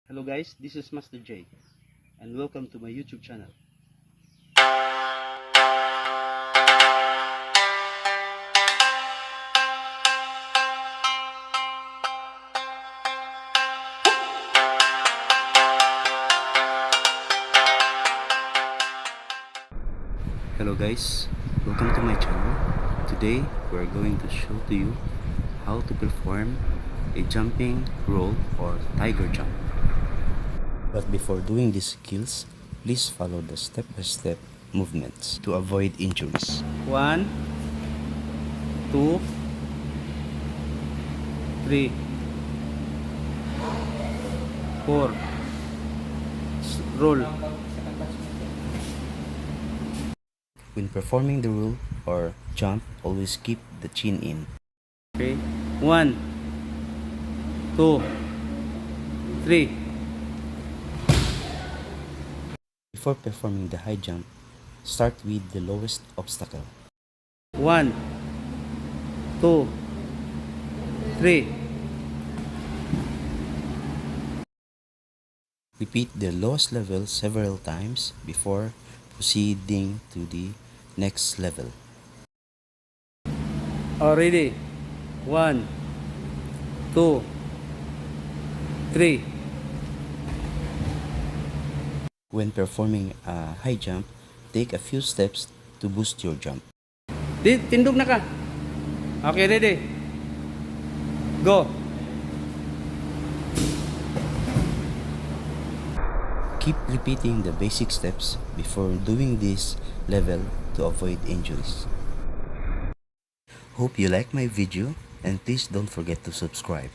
Hello guys, this is Master J and welcome to my YouTube channel. Hello guys, welcome to my channel. Today we are going to show to you how to perform a jumping roll or tiger jump. But before doing these skills, please follow the step-by-step movements to avoid injuries. 1, 2, 3, 4. Roll. When performing the roll or jump, always keep the chin in. Okay. 1, 2, 3. Before performing the high jump, start with the lowest obstacle. 1, 2, 3. Repeat the lowest level several times before proceeding to the next level. Already. 1, 2, 3. When performing a high jump, take a few steps to boost your jump. Tindog na ka. Okay, ready? Go. Keep repeating the basic steps before doing this level to avoid injuries. Hope you like my video and please don't forget to subscribe.